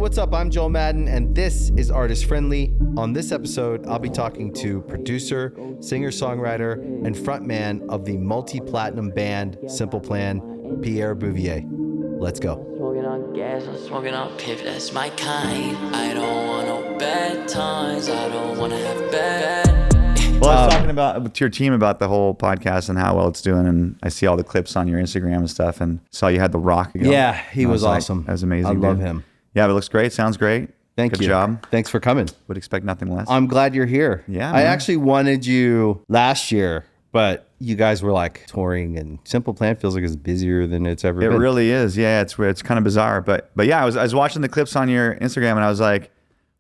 what's up? I'm Joel Madden, and this is Artist Friendly. On this episode, I'll be talking to producer, singer-songwriter, and frontman of the multi-platinum band Simple Plan, Pierre Bouvier. Let's go. Smoking on gas, I'm smoking on pivot, that's my kind. I don't want no bad times, I don't want to have bad. Well, I was talking to your team about the whole podcast and how well it's doing, and I see all the clips on your Instagram and stuff, and saw you had The Rock again. Yeah, he was awesome. That was amazing. I love dude. him. Yeah, it looks great. Sounds great. Thank you. Good job. Thanks for coming. Would expect nothing less. I'm glad you're here. Yeah, I man. actually wanted you last year, but you guys were like touring, and Simple Plan feels like it's busier than it's ever It been. really is. Yeah, it's kind of bizarre, but yeah, I was watching the clips on your Instagram, and I was like,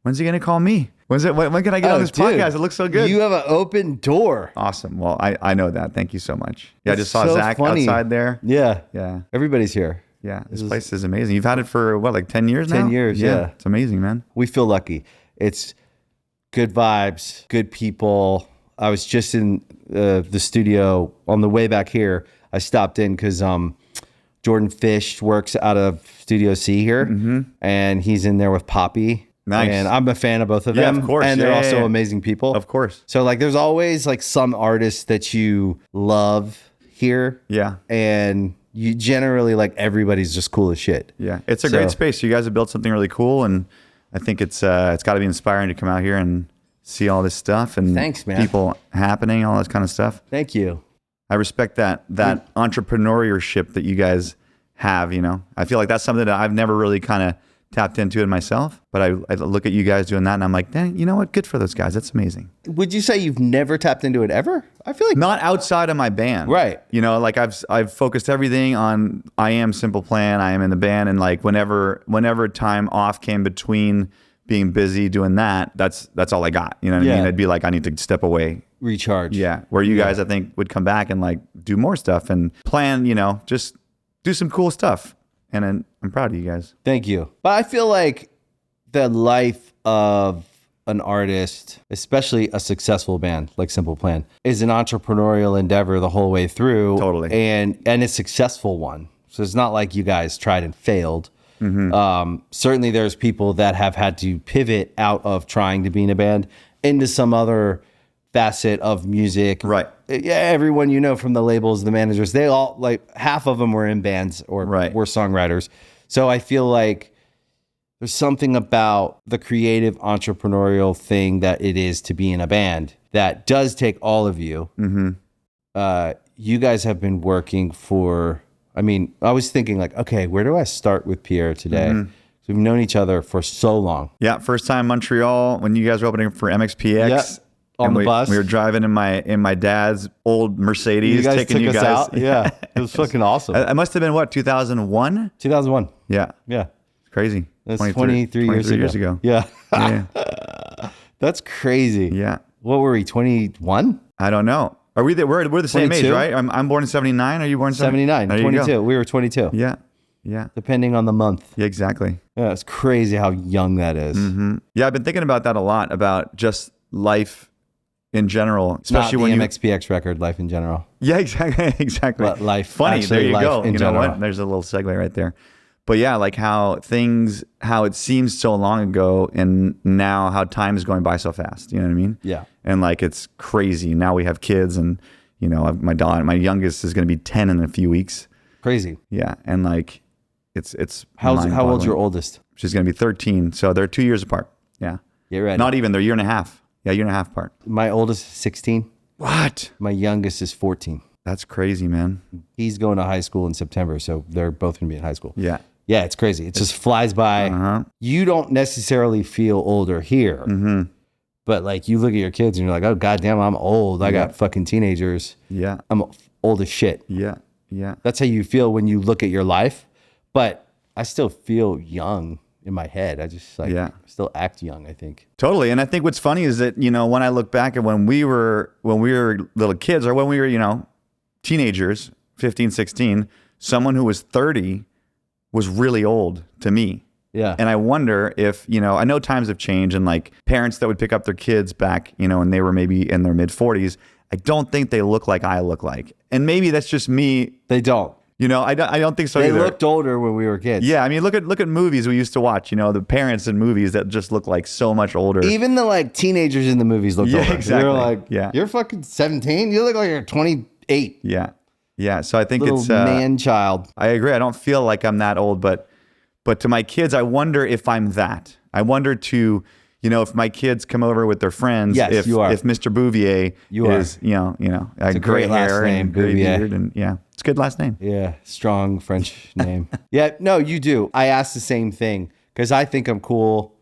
when's he gonna call me? When can I get on this podcast? It looks so good. You have an open door. Awesome. Well, I know that. Thank you so much. Yeah, I It's just saw so Zach funny. outside there. Yeah. Yeah. Everybody's here. Yeah. This place is amazing. You've had it for what, like 10 years now? 10 years, yeah. It's amazing, man. We feel lucky. It's good vibes, good people. I was just in the studio on the way back here. I stopped in because Jordan Fish works out of Studio C here, and he's in there with Poppy. Nice. And I'm a fan of both of Yeah, them. of course. And they're Yeah, also yeah. amazing people. Of course. So like there's always like some artists that you love here. Yeah. And you generally like everybody's just cool as shit. Yeah. It's a great space. You guys have built something really cool, and I think it's got to be inspiring to come out here and see all this stuff and Thanks, man. people happening, all that kind of stuff. Thank you. I respect that entrepreneurship that you guys have, you know. I feel like that's something that I've never really kind of tapped into it myself, but I look at you guys doing that and I'm like, dang, you know what? Good for those guys. That's amazing. Would you say you've never tapped into it ever? I feel like Not outside of my band. Right. You know, like I've focused everything on I am Simple Plan, I am in the band, and like whenever time off came between being busy doing that, that's all I got. You know what I mean? I'd be like, I need to step away. recharge. Yeah. Where you guys I think would come back and like do more stuff and plan, you know, just do some cool stuff. And I'm proud of you guys. Thank you. But I feel like the life of an artist, especially a successful band like Simple Plan, is an entrepreneurial endeavor the whole way through. Totally. And a successful one. So it's not like you guys tried and failed. Certainly there's people that have had to pivot out of trying to be in a band into some other facet of music. Right. Yeah, everyone you know from the labels, the managers, they all like half of them were in bands or were songwriters. So I feel like there's something about the creative entrepreneurial thing that it is to be in a band that does take all of you. You guys have been working for, I mean, I was thinking like, okay, where do I start with Pierre today? So we've known each other for so long. Yeah. First time Montreal when you guys were opening for MXPX. Yep. On the bus. We were driving in my dad's old Mercedes. You guys taking took you us guys out. Yeah. It was fucking awesome. It must have been what, 2001? 2001. Yeah. Yeah. It's crazy. That's 23 years ago. Yeah. Yeah. That's crazy. Yeah. What were we, 21? I don't know. Are we we're the same 22? age, right? I'm born in 79. Are you born in 79, There you go. 22. We were 22. Yeah. Yeah. Depending on the month. Yeah, exactly. Yeah, it's crazy how young that is. Yeah, I've been thinking about that a lot, about just life in general, especially Not when the you MXPX record, Life in General. Yeah, exactly. But life, Funny, actually there you life go. in You know general. what? There's a little segue right there. But yeah, like how it seems so long ago, and now how time is going by so fast. You know what I mean? Yeah. And like it's crazy. Now we have kids, and you know, my youngest is going to be 10 in a few weeks. Crazy. Yeah, and like it's How old's mind-boggling. your oldest? She's going to be 13, so they're 2 years apart. Yeah. Get ready. Not even. They're a year and a half. Yeah, year and a half apart. My oldest is 16. What? My youngest is 14. That's crazy, man. He's going to high school in September, so they're both going to be in high school. Yeah. Yeah, it's crazy. It just flies by. You don't necessarily feel older here, but like you look at your kids and you're like, oh, goddamn, I'm old. I got fucking teenagers. Yeah. I'm old as shit. Yeah. Yeah. That's how you feel when you look at your life. But I still feel young in my head. I just still act young, I think. Totally. And I think what's funny is that, you know, when I look back at when we were little kids, or when we were, you know, teenagers, 15, 16, someone who was 30 was really old to me. Yeah. And I wonder if, you know, I know times have changed, and like parents that would pick up their kids back, you know, and they were maybe in their mid 40s, I don't think they look like I look like. And maybe that's just me. They don't. I don't think so They either. looked older when we were kids. Yeah, I mean, look at movies we used to watch. The parents in movies that just look like so much older. Even the like teenagers in the movies looked older. Exactly. They're like, you're fucking 17. You look like you're 28. Yeah. So I think Little it's man child. I agree. I don't feel like I'm that old, but to my kids, I wonder if I'm that. I wonder to, if my kids come over with their friends, Yes, if you are. if Mr. Bouvier is, a great last hair name, and gray Bouvier. beard, and it's a good last name. Yeah, strong French name. Yeah, no, you do. I asked the same thing because I think I'm cool.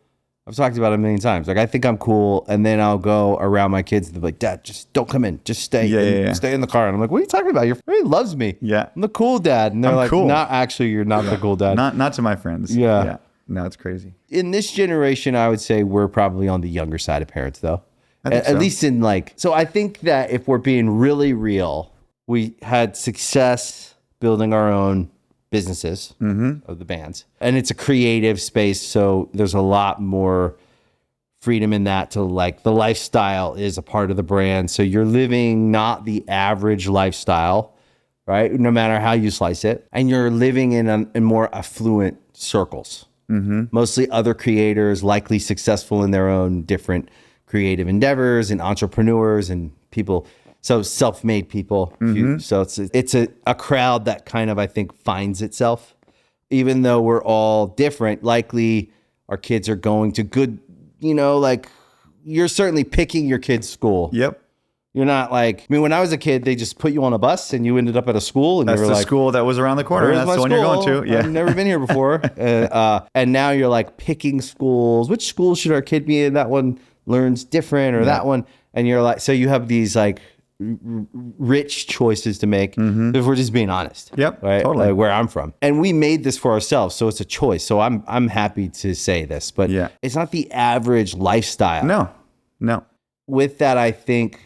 I've talked about it a million times. Like, I think I'm cool, and then I'll go around my kids and they're like, Dad, just don't come in. Just stay. Stay in the car. And I'm like, what are you talking about? Your friend loves me. Yeah. I'm the cool dad. And they're I'm like, cool. not actually, you're not the cool dad. Not to my friends. Yeah. No, it's crazy. In this generation, I would say we're probably on the younger side of parents, though. At least in so I think that if we're being really real, we had success building our own businesses of the bands. And it's a creative space, so there's a lot more freedom in that to the lifestyle is a part of the brand. So you're living not the average lifestyle, right? No matter how you slice it. And you're living in more affluent circles. Mostly other creators, likely successful in their own different creative endeavors and entrepreneurs and people. So self-made people. So it's a crowd that kind of, I think, finds itself. Even though we're all different, likely our kids are going to good, you're certainly picking your kid's school. Yep. You're not when I was a kid, they just put you on a bus and you ended up at a school. And That's you were the school that was around the corner. That's the one you're going to. Yeah. I've never been here before. And now you're picking schools. Which school should our kid be in? That one learns different or that one. And you're so you have these rich choices to make if we're just being honest. Yep. Right. Totally. Where I'm from. And we made this for ourselves. So it's a choice. So I'm happy to say this, but it's not the average lifestyle. No. With that, I think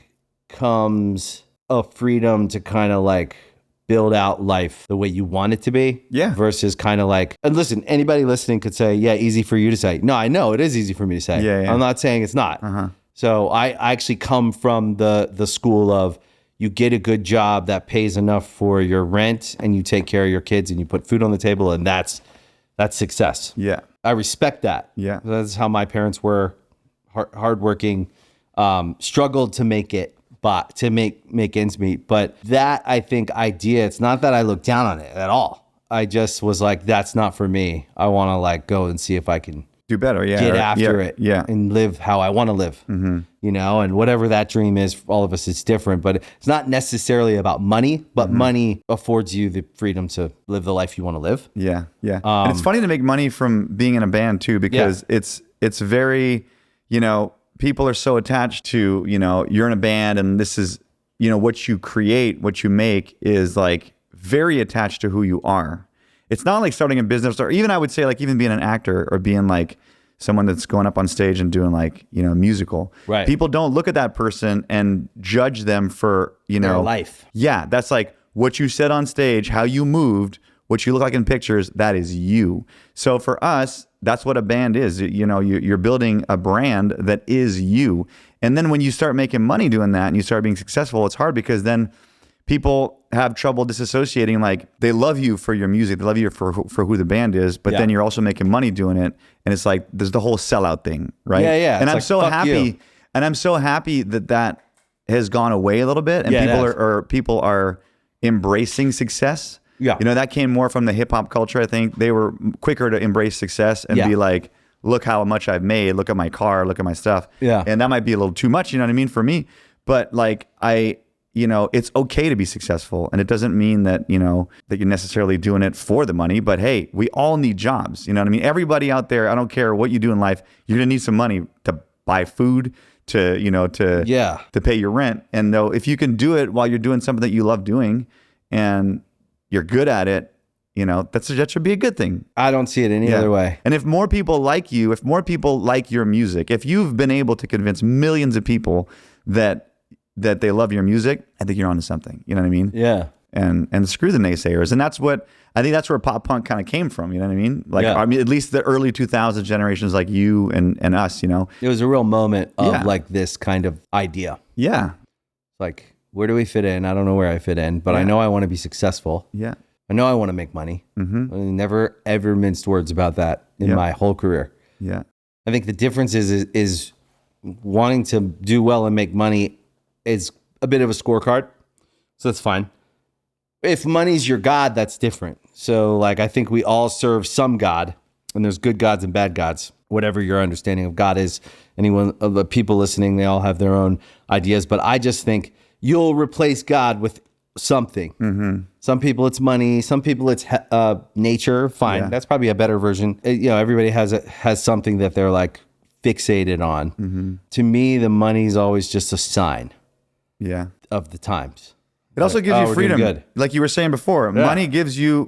comes a freedom to kind of build out life the way you want it to be. Yeah. Versus kind of and listen, anybody listening could say, yeah, easy for you to say. No, I know it is easy for me to say. Yeah. I'm not saying it's not. So I actually come from the school of you get a good job that pays enough for your rent and you take care of your kids and you put food on the table and that's success. Yeah. I respect that. Yeah. That's how my parents were, hardworking, struggled to make it, but to make ends meet. But that, I think, idea, it's not that I look down on it at all. I just was that's not for me. I want to go and see if I can do better. Yeah. get after it. Yeah. And live how I want to live. And whatever that dream is for all of us, it's different, but it's not necessarily about money, but money affords you the freedom to live the life you want to live. Yeah. Yeah. And it's funny to make money from being in a band too, because it's very, people are so attached to, you're in a band and this is, what you create, what you make is very attached to who you are. It's not like starting a business or even I would say even being an actor or being someone that's going up on stage and doing musical. Right. People don't look at that person and judge them for, Their life. Yeah. That's what you said on stage, how you moved, what you look like in pictures, that is you. So for us, that's what a band is. You're building a brand that is you. And then when you start making money doing that and you start being successful, it's hard because then people have trouble disassociating. They love you for your music. They love you for who the band is, but then you're also making money doing it. And it's there's the whole sellout thing, right? Yeah. And It's I'm so happy. you. And I'm so happy that has gone away a little bit. And people are embracing success. Yeah. That came more from the hip hop culture. I think they were quicker to embrace success and be look how much I've made. Look at my car. Look at my stuff. Yeah. And that might be a little too much, you know what I mean, for me. But it's okay to be successful. And it doesn't mean that, that you're necessarily doing it for the money. But hey, we all need jobs. You know what I mean? Everybody out there, I don't care what you do in life, you're going to need some money to buy food, to pay your rent. And though, if you can do it while you're doing something that you love doing and you're good at it, that should be a good thing. I don't see it any other way. And if more people like you, if more people like your music, if you've been able to convince millions of people that they love your music, I think you're onto something. You know what I mean? Yeah. And screw the naysayers. And I think that's where pop punk kind of came from. You know what I mean? I mean, at least the early 2000s generations like you and us, It was a real moment of this kind of idea. Yeah. Where do we fit in? I don't know where I fit in, but I know I want to be successful. Yeah. I know I want to make money. I never ever minced words about that in my whole career. Yeah. I think the difference is wanting to do well and make money is a bit of a scorecard. So that's fine. If money's your God, that's different. So like, I think we all serve some God, and there's good gods and bad gods. Whatever your understanding of God is, anyone of the people listening, they all have their own ideas. But I just think you'll replace God with something. Some people it's money. Some people it's nature. Fine, that's probably a better version. Everybody has something that they're like fixated on. To me, the money's always just a sign. Of the times. It also gives you freedom. Good. Like you were saying before, money gives you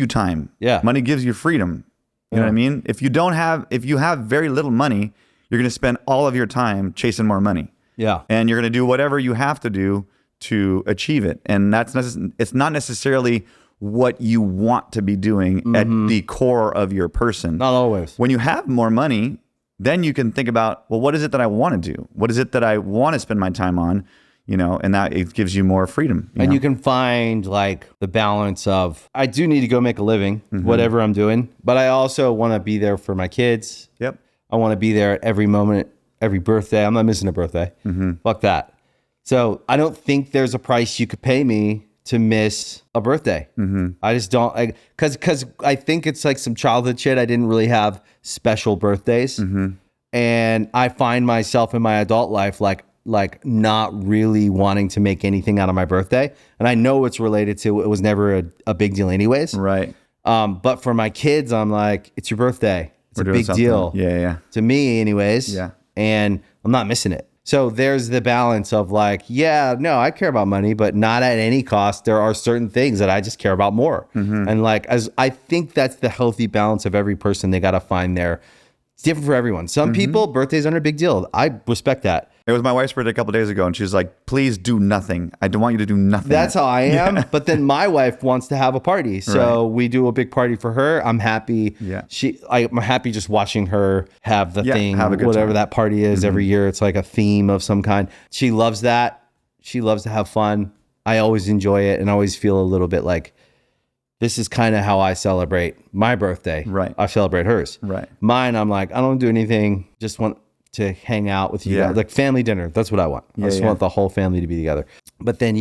time. Money gives you freedom. You know what I mean? If you have very little money, you're going to spend all of your time chasing more money. And you're going to do whatever you have to do to achieve it. And it's not necessarily what you want to be doing at the core of your person. Not always. When you have more money, then you can think about, well, what is it that I want to do? What is it that I want to spend my time on? And that it gives you more freedom. You can find like the balance of, I do need to go make a living, whatever I'm doing, but I also want to be there for my kids. I want to be there at every moment, every birthday. I'm not missing a birthday. Fuck that. So I don't think there's a price you could pay me to miss a birthday. I just don't, because I think it's like some childhood shit. I didn't really have special birthdays. And I find myself in my adult life like not really wanting to make anything out of my birthday. And I know it's related to, it was never a big deal anyways. Right. But for my kids, I'm like, it's your birthday. It's a big deal. Yeah. To me anyways. Yeah. And I'm not missing it. So there's the balance of like, I care about money, but not at any cost. There are certain things that I just care about more. And like, as I think that's the healthy balance of every person. They got to find it's different for everyone. Some people, birthdays aren't a big deal. I respect that. It was my wife's birthday a couple of days ago, and she was like, please do nothing. I don't want you to do nothing. That's how I am. But then my wife wants to have a party. So we do a big party for her. I'm happy. I'm happy just watching her have the thing, have a good whatever time. that party is every year. It's like a theme of some kind. She loves that. She loves to have fun. I always enjoy it and always feel a little bit like, this is kind of how I celebrate my birthday. Right. I celebrate hers. Right. Mine, I'm like, I don't do anything. Just want to hang out with you guys. Like family dinner. That's what I want. I just want the whole family to be together. But then,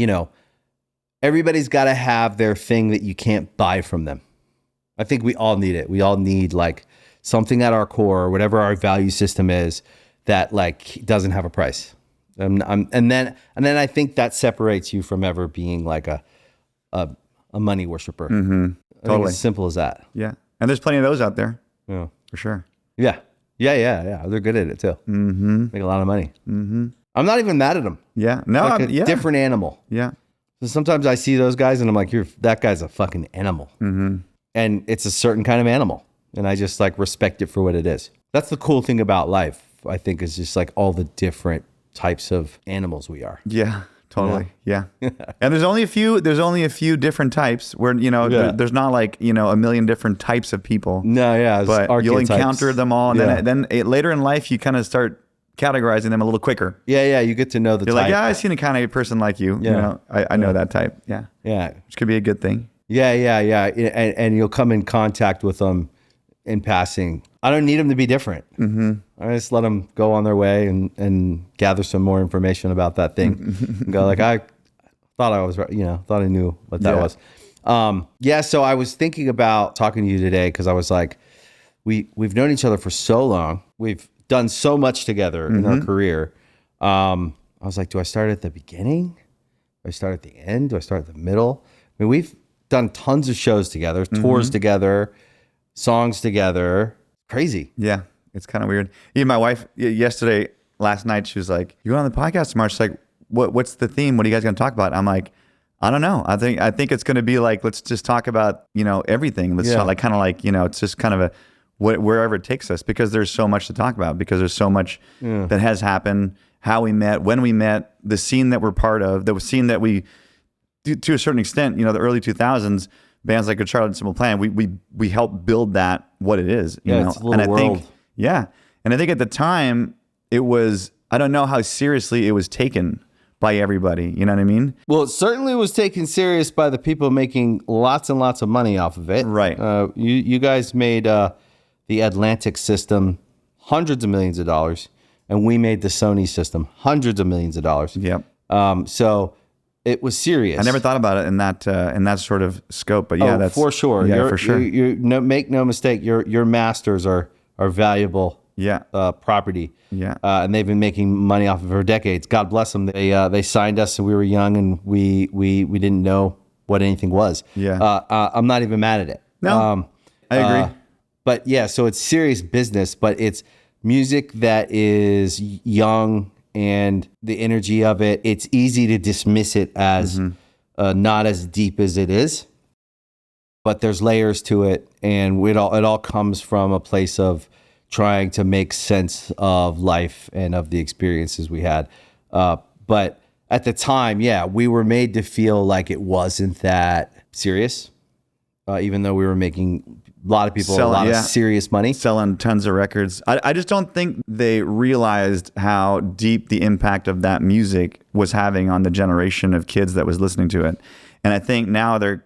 everybody's got to have their thing that you can't buy from them. I think we all need it. We all need like something at our core, whatever our value system is, that like doesn't have a price. And then I think that separates you from ever being like a money worshiper. I think it's as simple as that. Yeah. And there's plenty of those out there. Yeah. For sure. Yeah. They're good at it too. Make a lot of money. I'm not even mad at them. Yeah. No, like a different animal. Yeah. So sometimes I see those guys and I'm like, that guy's a fucking animal. And it's a certain kind of animal. And I just like respect it for what it is. That's the cool thing about life, I think, is just like all the different types of animals we are. Yeah. Totally. Yeah. And there's only a few different types where, there's not like, a million different types of people. No, yeah. But you'll encounter them all. And then later in life, you kind of start categorizing them a little quicker. Yeah. You get to know the You're type. like, I've seen a kind of person like you. Yeah. I know that type. Yeah. Yeah. Which could be a good thing. Yeah. And you'll come in contact with them in passing. I don't need them to be different. I just let them go on their way and gather some more information about that thing. And go like, I thought I was right, thought I knew what that was. So I was thinking about talking to you today because I was like, we've known each other for so long. We've done so much together in our career. I was like, do I start at the beginning? Do I start at the end? Do I start at the middle? I mean, we've done tons of shows together, tours together, songs together. Crazy. Yeah. It's kind of weird. Even my wife last night, she was like, you going on the podcast tomorrow? She's like, what's the theme? What are you guys going to talk about? I'm like, I don't know. I think it's going to be like, let's just talk about, everything. Let's talk, like, kind of like, it's just kind of wherever it takes us, because there's so much to talk about, because there's so much that has happened, how we met, when we met, the scene that we're part of, the scene that we, to a certain extent, the early 2000s, bands like Good Charlotte and Simple Plan, we helped build that, what it is, it's a little world. And I think at the time it was, I don't know how seriously it was taken, by everybody. You know what I mean? Well, it certainly was taken serious by the people making lots and lots of money off of it. Right. You guys made the Atlantic system hundreds of millions of dollars, and we made the Sony system hundreds of millions of dollars. Yep. So it was serious. I never thought about it in that sort of scope, but yeah, that's for sure. Yeah, for sure. Make no mistake. Your masters are valuable. Yeah. Property. Yeah. And they've been making money off of it for decades. God bless them. They signed us and we were young and we didn't know what anything was. Yeah. I'm not even mad at it. No, I agree. But yeah, so it's serious business, but it's music that is young and the energy of it. It's easy to dismiss it as not as deep as it is, but there's layers to it, and it all comes from a place of trying to make sense of life and of the experiences we had. But at the time, yeah, we were made to feel like it wasn't that serious, even though we were making a lot of people a lot of serious money. Selling tons of records. I just don't think they realized how deep the impact of that music was having on the generation of kids that was listening to it. And I think now they're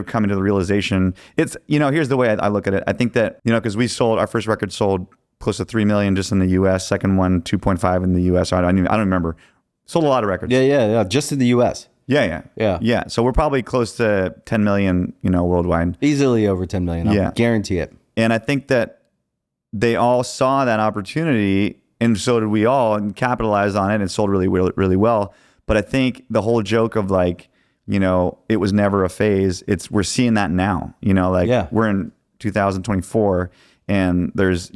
coming to the realization. It's, here's the way I look at it. I think that, because our first record sold close to 3 million just in the US, second one 2.5 in the US. I don't remember. Sold a lot of records. Yeah. Just in the US. Yeah. So we're probably close to 10 million, worldwide. Easily over 10 million. I guarantee it. And I think that they all saw that opportunity, and so did we all, and capitalized on it, and it sold really, really, really well. But I think the whole joke of it was never a phase. We're seeing that now, we're in 2024 and there's,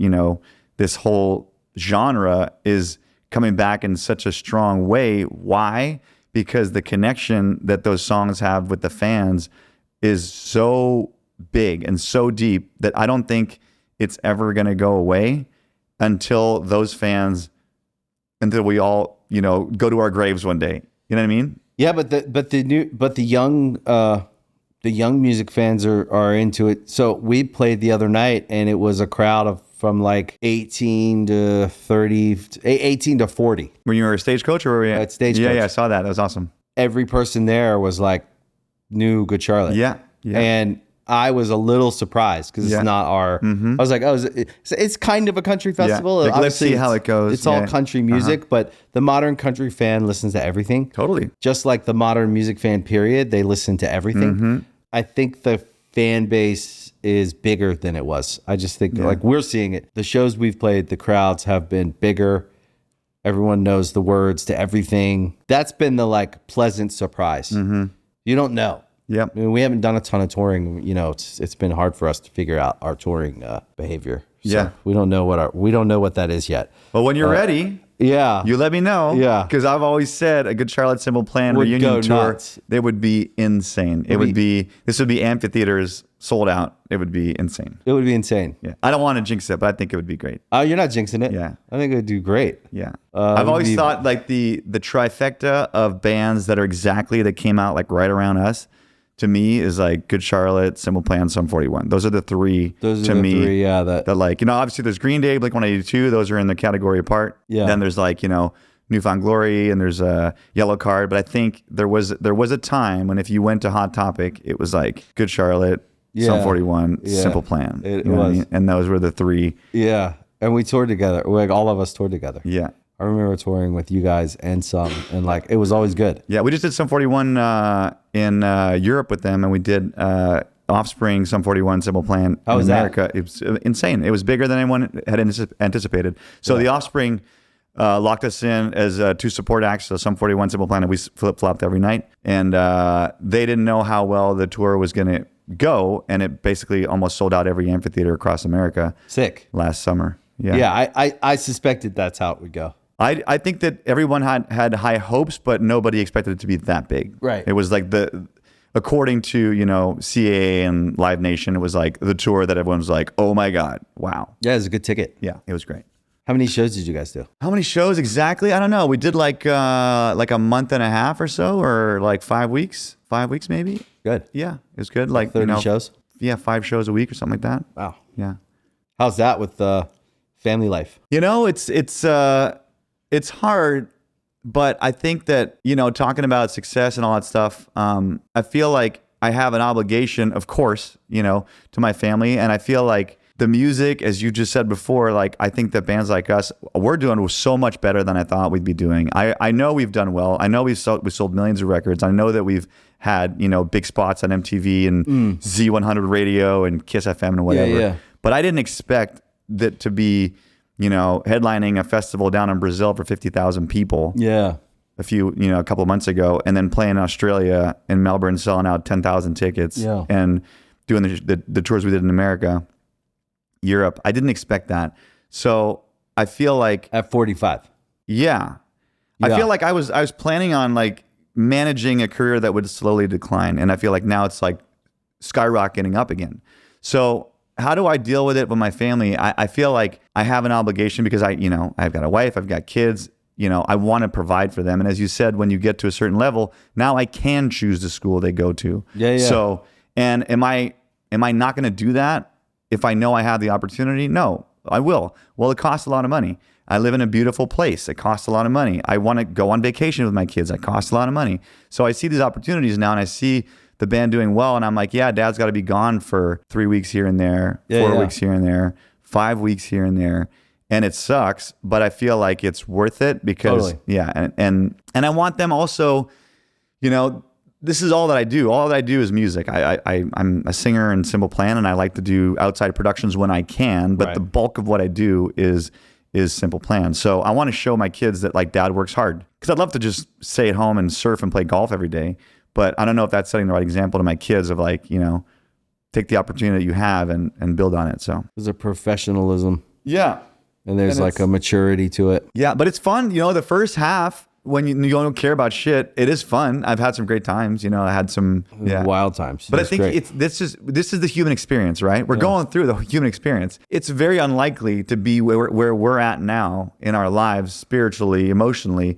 this whole genre is coming back in such a strong way. Why? Because the connection that those songs have with the fans is so big and so deep that I don't think it's ever going to go away until we all, go to our graves one day. You know what I mean? Yeah, but the young music fans are into it. So we played the other night, and it was a crowd from like 18 to 40. When you were a stagecoach, or were you at Stagecoach? Yeah, I saw that. That was awesome. Every person there was like, knew Good Charlotte. Yeah. And I was a little surprised because it's not our. I was like, it's kind of a country festival. Yeah. Let's see how it goes. It's all country music, but the modern country fan listens to everything. Totally. Just like the modern music fan, period, they listen to everything. I think the fan base is bigger than it was. I just think like we're seeing it. The shows we've played, the crowds have been bigger. Everyone knows the words to everything. That's been the pleasant surprise. You don't know. Yep. I mean, we haven't done a ton of touring. It's been hard for us to figure out our touring behavior. So we don't know what that is yet. But when you're ready, you let me know. Yeah. Because I've always said a Good Charlotte Simple Plan would reunion go tour, nuts. they would be insane. This would be amphitheaters sold out. It would be insane. It would be insane. Yeah. I don't want to jinx it, but I think it would be great. Oh, you're not jinxing it. Yeah. I think it would do great. Yeah. I've always thought the trifecta of bands that came out right around us, to me, is Good Charlotte, Simple Plan, Sum 41. Those are the three. Three, yeah. That obviously there's Green Day, Blink-182. Those are in the category apart. Yeah. Then there's Newfound Glory, and there's a Yellow Card. But I think there was a time when if you went to Hot Topic, it was Good Charlotte, Sum 41, Simple Plan. It was. I mean? And those were the three. Yeah. And we toured together. All of us toured together. Yeah. I remember touring with you guys and Sum, and it was always good. Yeah, we just did Sum 41 in Europe with them, and we did Offspring, Sum 41, Simple Plan in America. It was insane. It was bigger than anyone had anticipated. So the Offspring locked us in as two support acts, so Sum 41, Simple Plan, and we flip-flopped every night. And they didn't know how well the tour was going to go, and it basically almost sold out every amphitheater across America. Sick. Last summer. Yeah. Yeah, I suspected that's how it would go. I think that everyone had high hopes, but nobody expected it to be that big. Right. It was according to, CAA and Live Nation, it was the tour that everyone was oh my God, wow. Yeah, it was a good ticket. Yeah, it was great. How many shows did you guys do? How many shows exactly? I don't know. We did a month and a half or so, or 5 weeks. 5 weeks maybe. Good. Yeah, it was good. 30 shows? Yeah, 5 shows a week or something like that. Wow. Yeah. How's that with family life? It's hard But I think that, talking about success and all that stuff, I feel like I have an obligation, of course, to my family. And I feel like the music, as you just said before, like I think that bands like us, we're doing so much better than I thought we'd be doing. I know we've done well. I know we sold millions of records. I know that we've had, big spots on MTV and Z100 radio and Kiss FM and whatever. Yeah. But I didn't expect that to be, headlining a festival down in Brazil for 50,000 people. Yeah. A couple of months ago, and then playing in Australia in Melbourne, selling out 10,000 tickets and doing the tours we did in America, Europe. I didn't expect that. So I feel like at 45. Yeah. I feel like I was planning on like managing a career that would slowly decline. And I feel like now it's like skyrocketing up again. So how do I deal with it with my family? I feel like I have an obligation because I've got a wife, I've got kids, I want to provide for them. And as you said, when you get to a certain level, now I can choose the school they go to. Yeah. So, and am I not going to do that if I know I have the opportunity? No, I will. Well, it costs a lot of money. I live in a beautiful place. It costs a lot of money. I want to go on vacation with my kids. It costs a lot of money. So I see these opportunities now, and I see the band doing well, and I'm like, yeah, Dad's got to be gone for 3 weeks here and there, 4 weeks here and there, 5 weeks here and there. And it sucks, but I feel like it's worth it because, and I want them also, this is all that I do. All that I do is music. I'm a singer in Simple Plan, and I like to do outside productions when I can, but the bulk of what I do is Simple Plan. So I want to show my kids that like Dad works hard, because I'd love to just stay at home and surf and play golf every day. But I don't know if that's setting the right example to my kids of like, take the opportunity that you have and build on it. So there's a professionalism. Yeah. And there's like a maturity to it. Yeah, but it's fun. The first half, when you don't care about shit, it is fun. I've had some great times. I had some wild times. But I think this is the human experience, right? We're going through the human experience. It's very unlikely to be where we're at now in our lives, spiritually, emotionally.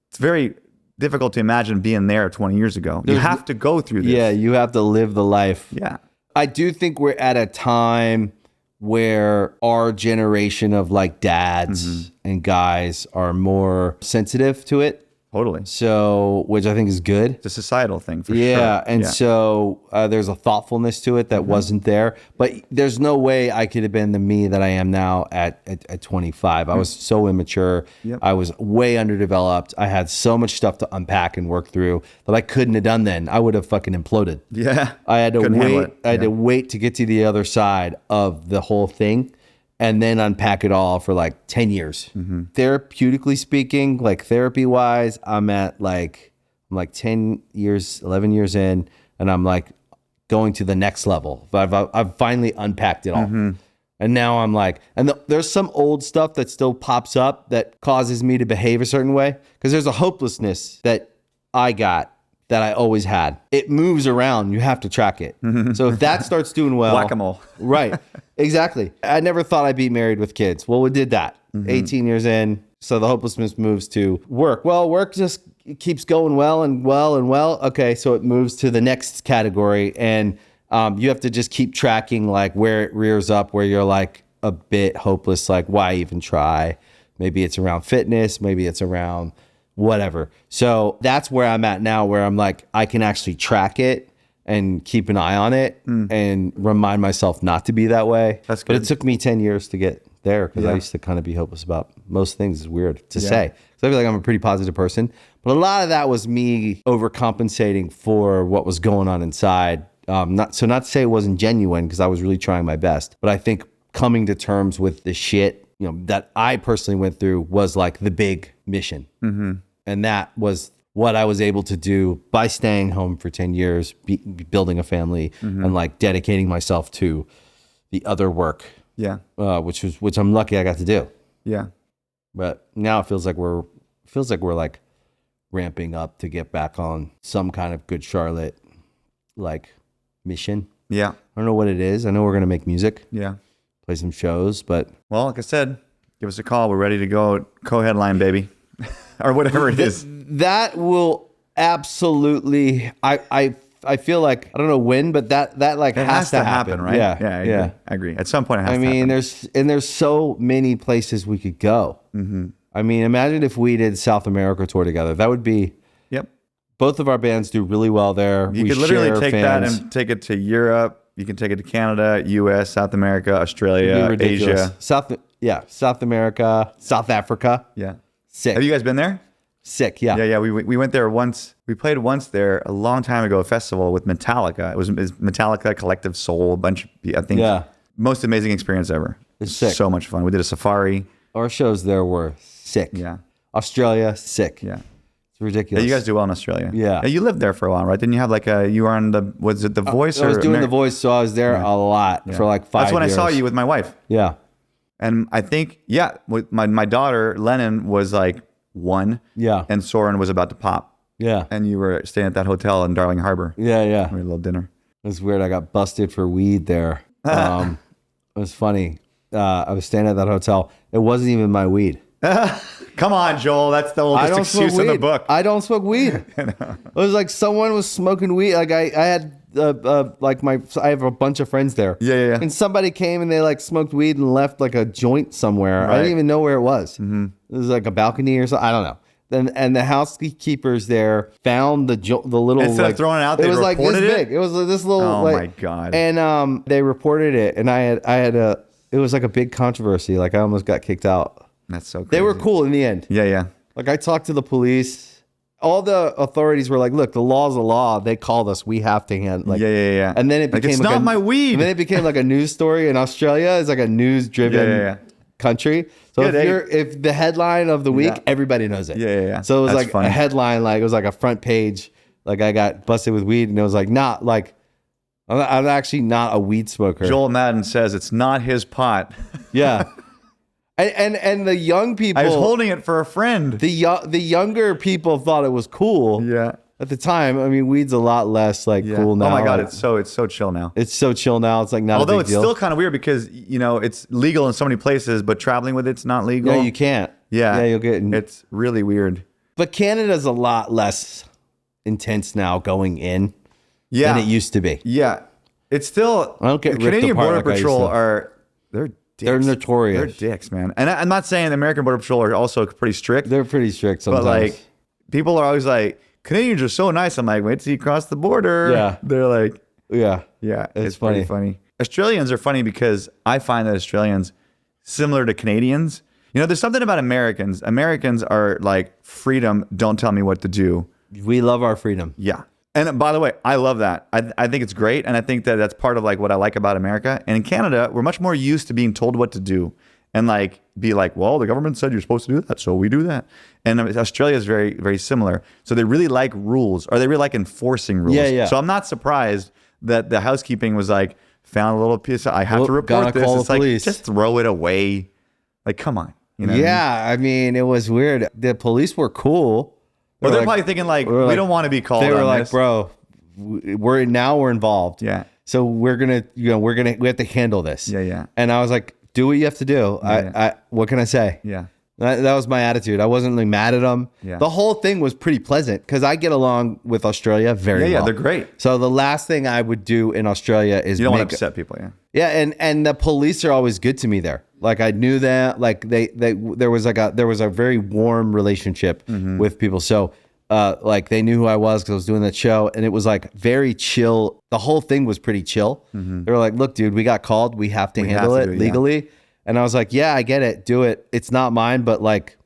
It's very difficult to imagine being there 20 years ago. You have to go through this. Yeah, you have to live the life. Yeah. I do think we're at a time where our generation of like dads and guys are more sensitive to it. Totally. So, which I think is good. It's a societal thing for sure. Yeah. And so there's a thoughtfulness to it that wasn't there. But there's no way I could have been the me that I am now at 25. I was so immature. Yep. I was way underdeveloped. I had so much stuff to unpack and work through that I couldn't have done then. I would have fucking imploded. Yeah. I had to wait. I had to wait to get to the other side of the whole thing, and then unpack it all for like 10 years. Therapeutically speaking, like therapy wise, I'm 10 years, 11 years in, and I'm like going to the next level. I've finally unpacked it all. And now I'm like, there's some old stuff that still pops up that causes me to behave a certain way. Because there's a hopelessness that I got that I always had. It moves around. You have to track it. So if that starts doing well. Whack-a-mole. Right. Exactly. I never thought I'd be married with kids. Well, we did that. 18 years in. So the hopelessness moves to work. Well, work just keeps going well and well and well. Okay. So it moves to the next category. And you have to just keep tracking like where it rears up, where you're like a bit hopeless. Like, why even try? Maybe it's around fitness. Maybe it's around whatever. So that's where I'm at now, where I'm like, I can actually track it and keep an eye on it and remind myself not to be that way. That's good. But it took me 10 years to get there, because I used to kind of be hopeless about most things. It's weird to say. So I feel like I'm a pretty positive person, but a lot of that was me overcompensating for what was going on inside. Not to say it wasn't genuine, because I was really trying my best, but I think coming to terms with the shit that I personally went through was like the big mission. And that was what I was able to do by staying home for 10 years, building a family, and like dedicating myself to the other work. Yeah. Which I'm lucky I got to do. Yeah. But now it feels like we're like ramping up to get back on some kind of Good Charlotte like mission. Yeah. I don't know what it is. I know we're going to make music. Yeah. Play some shows, but well, like I said, give us a call. We're ready to go co-headline, baby. Or whatever it is. That will absolutely. I feel like I don't know when, but that like has to happen, right? Yeah, I agree. At some point, it has to happen. there's so many places we could go. I mean, imagine if we did South America tour together. That would be. Yep. Both of our bands do really well there. You could literally take that and take it to Europe. You can take it to Canada, U.S., South America, Australia, Asia. South America, South Africa. Yeah. Sick. Have you guys been there? Sick, yeah. Yeah. We went there once. We played once there a long time ago, a festival with Metallica. It was Metallica, Collective Soul, a bunch of, I think, most amazing experience ever. It's sick. So much fun. We did a safari. Our shows there were sick. Yeah. Australia, sick. Yeah. It's ridiculous. Yeah, you guys do well in Australia. Yeah. You lived there for a while, right? Didn't you have like you were on the, was it The Voice? I was doing The Voice, so I was there a lot for like 5 years. That's when I saw you with my wife. Yeah. And I think, with my daughter, Lennon, was like 1. Yeah. And Soren was about to pop. Yeah. And you were staying at that hotel in Darling Harbor. Yeah. We had a little dinner. It was weird. I got busted for weed there. It was funny. I was staying at that hotel. It wasn't even my weed. Come on, Joel. That's the oldest excuse in the book. I don't smoke weed. It was like someone was smoking weed. Like I had I have a bunch of friends there. Yeah. And somebody came and they like smoked weed and left like a joint somewhere. Right. I didn't even know where it was. Mm-hmm. It was like a balcony or something. I don't know. And the housekeepers there found the little, instead of throwing it out, it was like this big. It was this little. Oh my God! And they reported it, and I had it was like a big controversy. Like I almost got kicked out. That's so crazy. They were cool in the end. Yeah. Like I talked to the police. All the authorities were like, "Look, the law's a law. They called us. We have to handle." Like, yeah. And then it became it's not my weed. And then it became like a news story in Australia. It's like a news-driven country. So if the headline of the week, everybody knows it. Yeah. So it was That's like funny. a headline, like it was like a front page. Like I got busted with weed, and it was like I'm actually not a weed smoker. Joel Madden says it's not his pot. Yeah. And the young people, I was holding it for a friend. The younger people thought it was cool. Yeah. At the time, I mean, weed's a lot less cool now. Oh my God, like, it's so chill now. It's so chill now. It's like not. Although a big it's deal. still kind of weird because it's legal in so many places, but traveling with it's not legal. Yeah, you can't. Yeah, you'll get. It's really weird. But Canada's a lot less intense now going in than it used to be. Yeah, it's still. I don't get Canadian Border Patrol they're dicks. They're notorious. They're dicks, man. And I'm not saying the American Border Patrol are also pretty strict. They're pretty strict sometimes. But like, people are always like, Canadians are so nice. I'm like, wait till you cross the border. Yeah. They're like, yeah, it's funny. Pretty funny. Australians are funny because I find that Australians, similar to Canadians, there's something about Americans. Americans are like, freedom, don't tell me what to do. We love our freedom. Yeah. And by the way, I love that. I think it's great. And I think that that's part of like what I like about America. And in Canada, we're much more used to being told what to do and like be like, well, the government said you're supposed to do that, so we do that. And Australia is very, very similar. So they really like rules, or they really like enforcing rules. Yeah. So I'm not surprised that the housekeeping was like, found a little piece. I have to report this. Call it's the like, police. just throw it away. Like, come on. You know what I mean? I mean, it was weird. The police were cool. Or they're probably thinking like, we don't want to be called. They were on like, this. bro, we're involved. Yeah. So we have to handle this. Yeah. And I was like, do what you have to do. Yeah. What can I say? Yeah. That was my attitude. I wasn't like mad at them. Yeah. The whole thing was pretty pleasant because I get along with Australia very well. Yeah, they're great. So the last thing I would do in Australia is you don't want to upset people. Yeah. Yeah, and the police are always good to me there. Like I knew that. Like there was a very warm relationship with people. So like they knew who I was because I was doing that show, and it was like very chill. The whole thing was pretty chill. They were like, "Look, dude, we got called. We have to handle it legally." Yeah. And I was like, "Yeah, I get it. Do it. It's not mine, but like,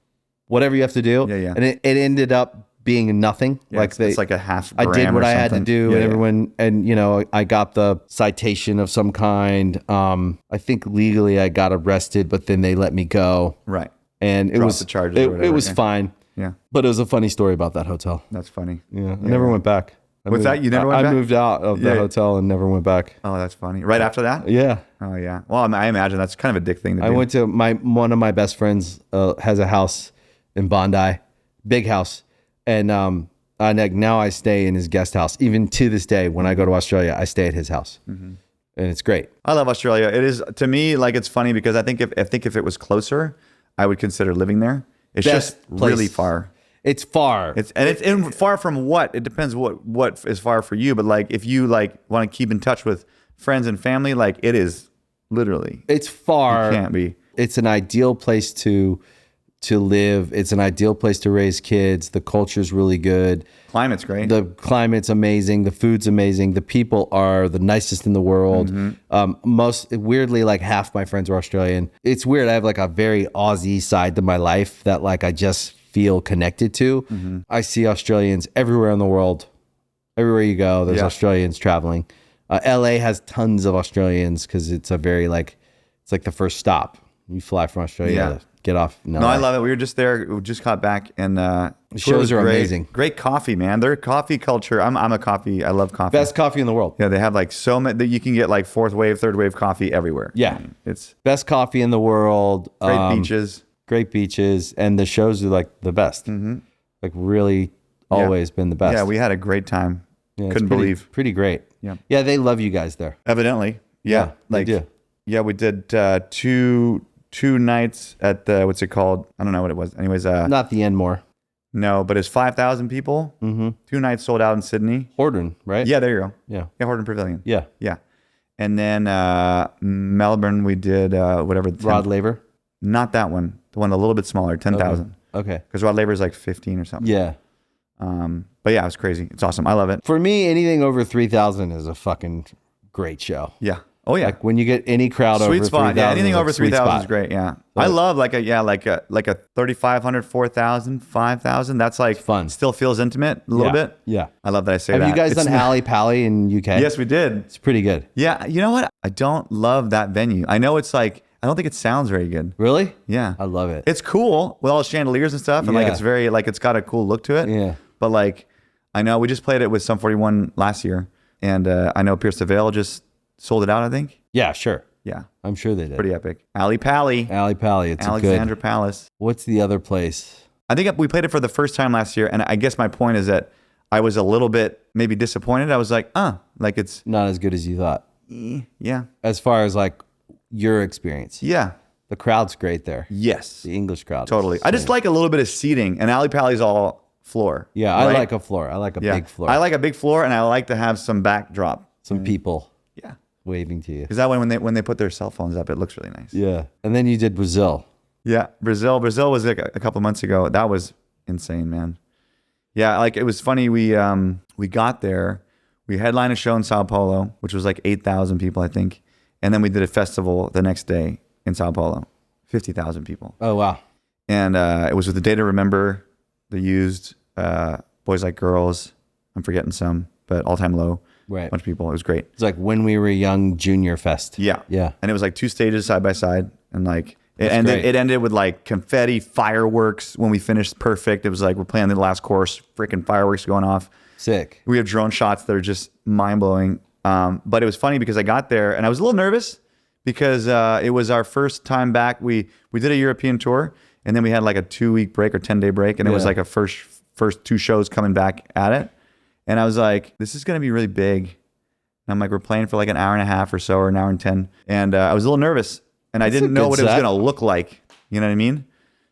whatever you have to do." Yeah. And it ended up being nothing. Yeah, like it's like a half. I did what I had to do, and everyone, yeah. and I got the citation of some kind. I think legally I got arrested, but then they let me go. Right. And Dropped the charges or whatever, it was fine. Yeah. But it was a funny story about that hotel. That's funny. Yeah. I never went back. What's that? You never went back? I moved out of the hotel and never went back. Oh, that's funny. Right after that? Yeah. Oh, yeah. Well, I imagine that's kind of a dick thing to do. I went to one of my best friends has a house in Bondi, big house. And now I stay in his guest house. Even to this day, when I go to Australia, I stay at his house. And it's great. I love Australia. It is, to me, like, it's funny because I think if it was closer, I would consider living there. It's just really far. It's far. It's far from what? It depends what is far for you. But like, if you like want to keep in touch with friends and family, like it is literally. It's far. It can't be. It's an ideal place to to live. It's an ideal place to raise kids. The culture's really good. Climate's great. The climate's amazing. The food's amazing. The people are the nicest in the world. Most weirdly, like half my friends are Australian. It's weird. I have like a very Aussie side to my life that like I just feel connected to. I see Australians everywhere in the world. Everywhere you go, there's Australians traveling. LA has tons of Australians because it's a very like, it's like the first stop. You fly from Australia to get off. No, I love it. We were just there. We just got back, and the shows are amazing. Great coffee, man. Their coffee culture. I love coffee. Best coffee in the world. Yeah, they have like so many that you can get like fourth wave, third wave coffee everywhere. Yeah, I mean, it's best coffee in the world. Great beaches, and the shows are like the best. Like really, always been the best. Yeah, we had a great time. Yeah, Couldn't believe. Pretty great. Yeah, they love you guys there. Evidently. Yeah, they do. Yeah, we did two nights at the, what's it called? I don't know what it was. Anyways, not the Enmore. No, but it's 5,000 people. 2 nights sold out in Sydney. Horton, right? Yeah, there you go. Yeah, Horton Pavilion. Yeah. And then Melbourne, we did whatever. Rod Laver. Not that one. The one a little bit smaller, 10,000. Okay. Because Rod Laver is like 15 or something. Yeah. But yeah, it was crazy. It's awesome. I love it. For me, anything over 3,000 is a fucking great show. Yeah. Oh yeah. Like when you get any crowd over 3,000. Yeah, anything over 3,000 is great. Yeah. I love like a 3,500, 4,000, 5,000. That's like fun. Still feels intimate a little bit. Yeah. I love that I say that. Have you guys done Alley Pally in UK? Yes, we did. It's pretty good. Yeah. You know what? I don't love that venue. I know it's like, I don't think it sounds very good. Really? Yeah. I love it. It's cool with all the chandeliers and stuff. And like, it's very, like, it's got a cool look to it. Yeah. But like, I know we just played it with Sum 41 last year. And I know Pierce Vale just sold it out, I think. Yeah, sure. Yeah. I'm sure they did. Pretty epic. Alley Pally. Alley Pally. It's Alexandra good. Palace. What's the other place? I think we played it for the first time last year. And I guess my point is that I was a little bit maybe disappointed. I was like, like it's not as good as you thought. Yeah. As far as like your experience. Yeah. The crowd's great there. Yes. The English crowd. Totally. I just like a little bit of seating, and Alley Pally's all floor. Yeah, right? I like a floor. I like a big floor. I like a big floor, and I like to have some backdrop. Some people. Yeah. Waving to you. Because that way, when they put their cell phones up, it looks really nice. Yeah. And then you did Brazil. Yeah. Brazil was like a couple months ago. That was insane, man. Yeah. Like it was funny. We got there. We headlined a show in Sao Paulo, which was like 8,000 people, I think. And then we did a festival the next day in Sao Paulo. 50,000 people. Oh, wow. And it was with The Day to Remember, The Used, Boys Like Girls. I'm forgetting some, but All Time Low. Right. A bunch of people. It was great. It's like When We Were Young Junior Fest. Yeah. Yeah. And it was like 2 stages side by side. And like, it great. ended with like confetti, fireworks when we finished. Perfect. It was like we're playing the last chorus, freaking fireworks going off. Sick. We have drone shots that are just mind blowing. But it was funny because I got there and I was a little nervous because it was our first time back. We did a European tour and then we had like a 2-week break or 10-day break. And it was like a first 2 shows coming back at it. And I was like, this is going to be really big. And I'm like, we're playing for like an hour and a half or so, or an hour and 10. And I was a little nervous and I didn't know what it was going to look like. You know what I mean?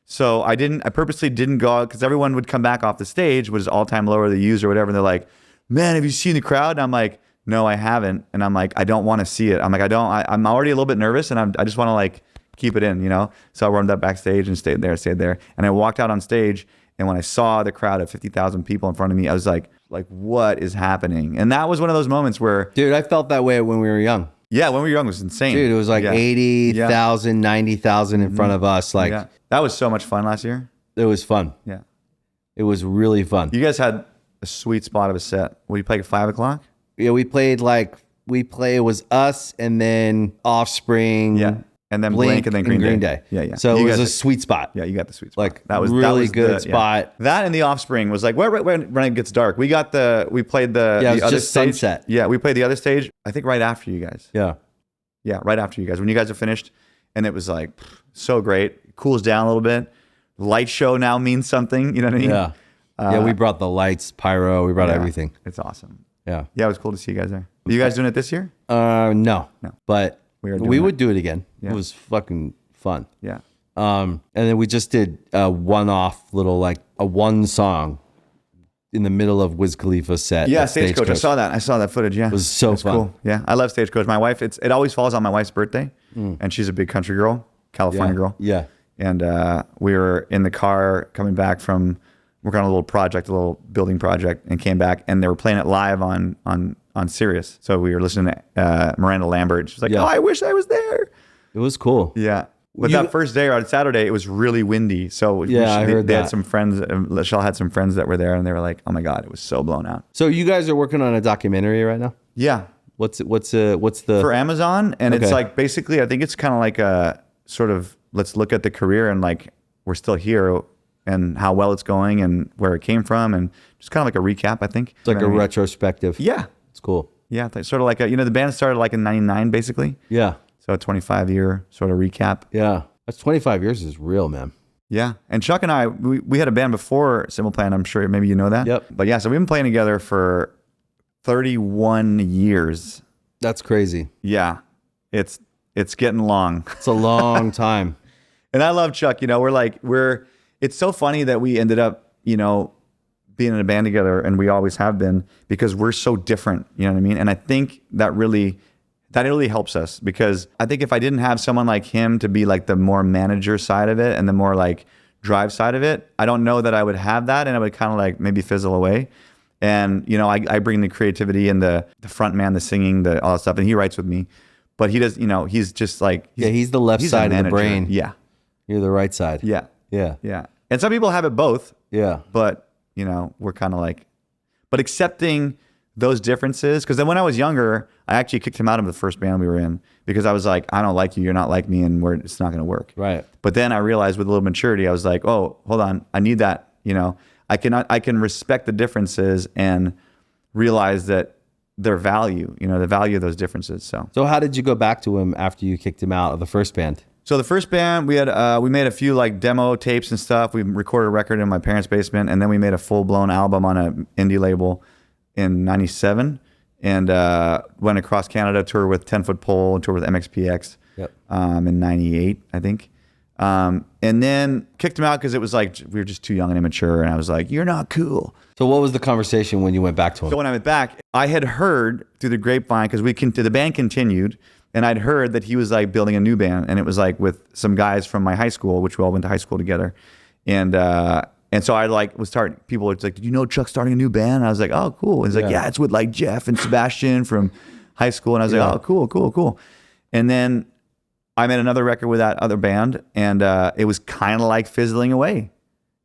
So I purposely didn't go out because everyone would come back off the stage, which is All Time Low or The Used or whatever. And they're like, man, have you seen the crowd? And I'm like, no, I haven't. And I'm like, I don't want to see it. I'm like, I'm already a little bit nervous and I just want to like keep it in, you know? So I warmed up backstage and stayed there. And I walked out on stage. And when I saw the crowd of 50,000 people in front of me, I was like, what is happening? And that was one of those moments where... Dude, I felt that way when we were young. Yeah, when we were young, it was insane. Dude, it was like 80,000, 90,000 in front of us. Like That was so much fun last year. It was fun. Yeah. It was really fun. You guys had a sweet spot of a set. Were you playing at 5 o'clock? Yeah, it was us and then Offspring. Yeah. And then Blink and then Green Day. Yeah. So it was a sweet spot. Yeah, you got the sweet spot. Like that was really good spot. Yeah. That and the Offspring was like when it gets dark. We played the it was other just stage. sunset. Yeah, we played the other stage. I think right after you guys. Yeah. Yeah, right after you guys. When you guys are finished, and it was like so great. It cools down a little bit. Light show now means something. You know what I mean? Yeah. Yeah, we brought the lights, pyro. We brought everything. It's awesome. Yeah. Yeah, it was cool to see you guys there. Are you guys doing it this year? No. But we would do it again. Yeah. It was fucking fun. Yeah. And then we just did a one-off little, like a one song in the middle of Wiz Khalifa's set. Yeah, Stagecoach. I saw that footage. Yeah. It was so fun. Cool. Yeah. I love Stagecoach. My wife, it always falls on my wife's birthday. And she's a big country girl, California girl. Yeah. And we were in the car coming back from working on a little project, a little building project, and came back, and they were playing it live on Sirius. So we were listening to Miranda Lambert. She was like, "Oh, I wish I was there." It was cool. Yeah. But that first day on Saturday, it was really windy. So I heard they that. had some friends. Michelle had some friends that were there, and they were like, "Oh my god, it was so blown out." So you guys are working on a documentary right now? Yeah. What's the For Amazon? And Okay. it's like basically, I think it's kind of like a sort of let's look at the career and like we're still here and how well it's going and where it came from and just kind of like a recap. I think It's like a retrospective. Yeah. It's cool. Yeah, sort of like the band started like in '99, basically. Yeah. So a 25-year sort of recap. Yeah. That's 25 years is real, man. Yeah. And Chuck and I, we had a band before Simple Plan. I'm sure maybe you know that. Yep. But yeah, so we've been playing together for 31 years. That's crazy. Yeah. It's getting long. It's a long time. And I love Chuck. It's so funny that we ended up, being in a band together, and we always have been, because we're so different. You know what I mean? And I think that really helps us, because I think if I didn't have someone like him to be like the more manager side of it and the more like drive side of it, I don't know that I would have that, and I would kind of like maybe fizzle away. And I bring the creativity and the front man, the singing, all that stuff, and he writes with me. But he does, he's just like He's the left side of the brain. Yeah, You're the right side. yeah, Yeah. yeah. And some people have it both. Yeah. But we're kind of like, but accepting those differences. Because then when I was younger, I actually kicked him out of the first band we were in, because I was like, I don't like you, you're not like me, and it's not going to work. Right. But then I realized with a little maturity, I was like, oh, hold on, I need that. I can respect the differences and realize that their value, the value of those differences. So how did you go back to him after you kicked him out of the first band? So the first band, we made a few like demo tapes and stuff. We recorded a record in my parents' basement, and then we made a full-blown album on an indie label in '97, and went across Canada, toured with 10 Foot Pole, toured with MXPX. Yep. In '98, I think. And then kicked him out because it was like we were just too young and immature, and I was like, "You're not cool." So what was the conversation when you went back to him? So when I went back, I had heard through the grapevine, because the band continued, and I'd heard that he was like building a new band, and it was like with some guys from my high school, which we all went to high school together. And so I like people were like, "Did you know Chuck's starting a new band?" And I was like, "Oh, cool." And he's like, "Yeah, it's with like Jeff and Sebastian from high school." And I was like, "Oh, cool. And then I made another record with that other band, and it was kind of like fizzling away,